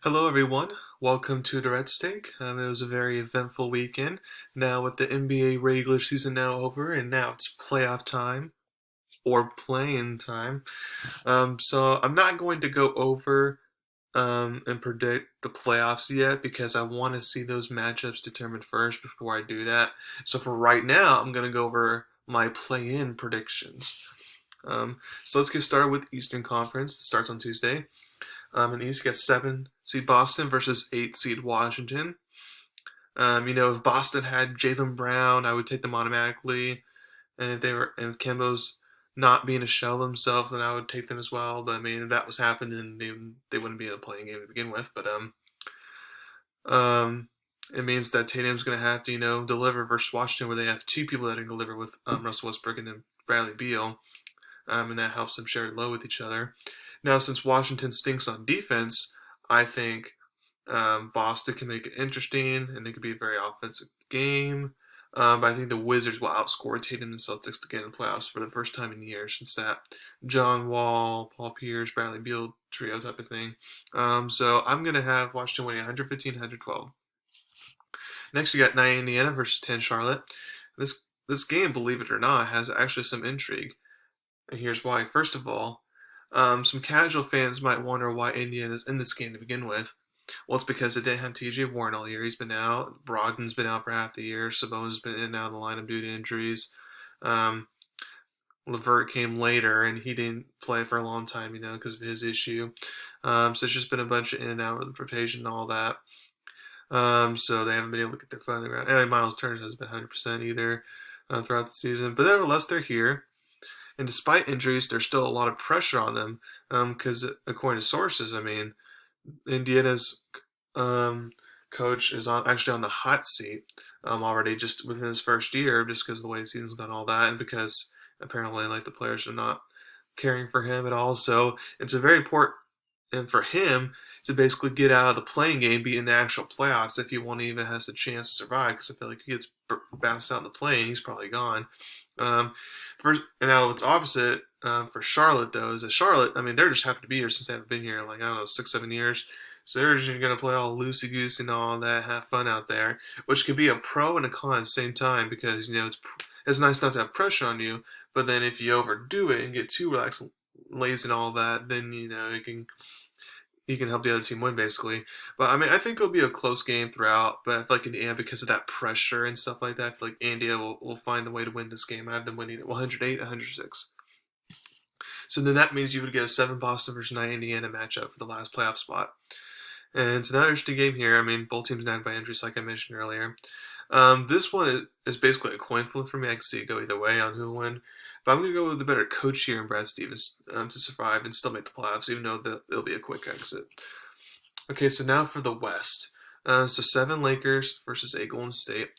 Hello, everyone. Welcome to Durrett. It was a very eventful weekend. Now, with the NBA regular season now over, and now it's playoff time or playing time. So I'm not going to go over and predict the playoffs yet because I want to see those matchups determined first before I do that. So for right now, I'm going to go over my play-in predictions. So let's get started with Eastern Conference. It starts on Tuesday. In the East, you got 7 seed Boston versus 8 seed Washington. If Boston had Jaylen Brown, I would take them automatically. And if Kemba's not being a shell himself, then I would take them as well. But I mean, if that was happening, they wouldn't be in a playing game to begin with. But um, it means that Tatum's going to have to deliver versus Washington, where they have 2 people that can deliver with Russell Westbrook and then Bradley Beal, and that helps them share load with each other. Now, since Washington stinks on defense, I think Boston can make it interesting, and it could be a very offensive game. But I think the Wizards will outscore Tatum and Celtics to get in the playoffs for the first time in years since that John Wall, Paul Pierce, Bradley Beal trio type of thing. So I'm going to have Washington winning 115-112. Next, you got 9 Indiana versus 10 Charlotte. This game, believe it or not, has actually some intrigue. And here's why. First of all, some casual fans might wonder why Indiana's in this game to begin with. Well, it's because it didn't have T.J. Warren all year. He's been out. Brogdon's been out for half the year. Sabonis been in and out of the lineup due to injuries. Um, Levert came later, and he didn't play for a long time, because of his issue. So it's just been a bunch of in and out with the rotation and all that. So they haven't been able to get their foot on the ground. And Miles Turner hasn't been 100% either throughout the season. But nevertheless, they're here. And despite injuries, there's still a lot of pressure on them because, according to sources, I mean, Indiana's coach is actually on the hot seat already just within his first year, just because of the way the season's gone, all that, and because apparently like the players are not caring for him at all. So it's a very important and for him to basically get out of the playing game, be in the actual playoffs if he one even has a chance to survive. Because I feel like if he gets bounced out in the playing, he's probably gone. Um, and now it's opposite for Charlotte though. Is that Charlotte? I mean, they're just happy to be here since they haven't been here in like I don't know 6-7 years. So they're just gonna play all loosey goosey and all that, have fun out there, which could be a pro and a con at the same time because it's nice not to have pressure on you, but then if you overdo it and get too relaxed, lazy, and all that, then you can help the other team win basically. But I mean, I think it'll be a close game throughout. But I feel like in the end, because of that pressure and stuff like that, I feel like India will find the way to win this game. I have them winning at 108-106. So then that means you would get a 7 Boston versus 9 Indiana matchup for the last playoff spot. And it's another interesting game here. I mean, both teams nagged by injuries, like I mentioned earlier. This one is basically a coin flip for me. I can see it go either way on who will win. But I'm going to go with the better coach here in Brad Stevens to survive and still make the playoffs, even though it'll be a quick exit. Okay, so now for the West. So 7 Lakers versus 8 Golden State.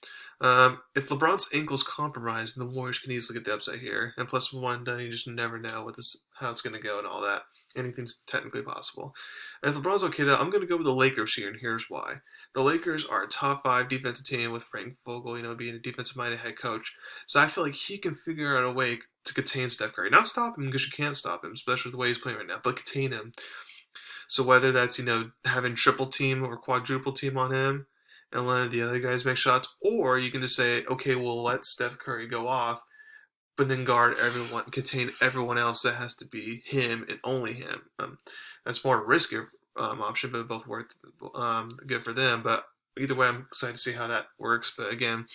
If LeBron's ankle's compromised, the Warriors can easily get the upset here. And plus with one done, you just never know how it's going to go and all that. Anything's technically possible. And if LeBron's okay, though, I'm going to go with the Lakers here, and here's why. The Lakers are a top 5 defensive team with Frank Vogel, being a defensive-minded head coach. So I feel like he can figure out a way to contain Steph Curry. Not stop him, because you can't stop him, especially the way he's playing right now, but contain him. So whether that's, having triple team or quadruple team on him and letting the other guys make shots, or you can just say, okay, we'll let Steph Curry go off, but then guard everyone, contain everyone else. That has to be him and only him. That's more a riskier option, but both work good for them. But either way, I'm excited to see how that works. But again,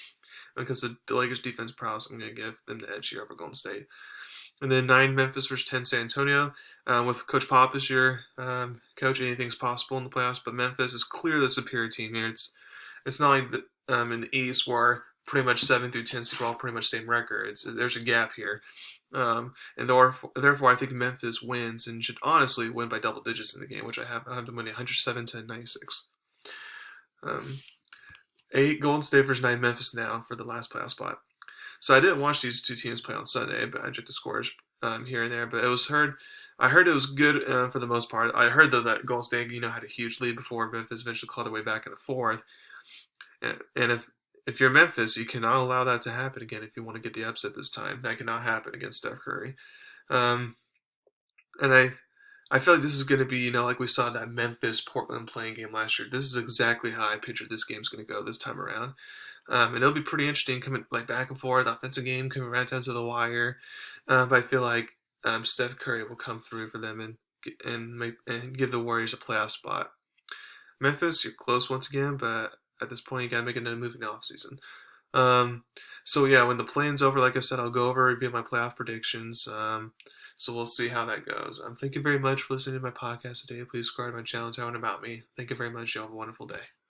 because the Lakers' defense prowess, I'm going to give them the edge here over Golden State. And then 9 Memphis versus 10 San Antonio. With Coach Pop as your coach, anything's possible in the playoffs. But Memphis is clearly the superior team here. It's not like in the East where pretty much 7 through 10 seed are all pretty much same record. There's a gap here. And therefore, I think Memphis wins and should honestly win by double digits in the game, which I have them winning 107-96. 8 Golden State versus 9 Memphis now for the last playoff spot. So I didn't watch these 2 teams play on Sunday, but I checked the scores here and there. But I heard it was good for the most part. I heard though that Golden State, had a huge lead before Memphis eventually clawed their way back in the fourth. And if you're Memphis, you cannot allow that to happen again if you want to get the upset this time. That cannot happen against Steph Curry. And I feel like this is going to be, like we saw that Memphis Portland playing game last year. This is exactly how I pictured this game's going to go this time around. And it'll be pretty interesting coming like back and forth, offensive game coming right down to the wire. But I feel like Steph Curry will come through for them and give the Warriors a playoff spot. Memphis, you're close once again, but at this point you gotta make another move in the offseason. So yeah, when the play-in's over, like I said, I'll go over review my playoff predictions. So we'll see how that goes. Thank you very much for listening to my podcast today. Please subscribe to my channel and tell everyone about me. Thank you very much. You have a wonderful day.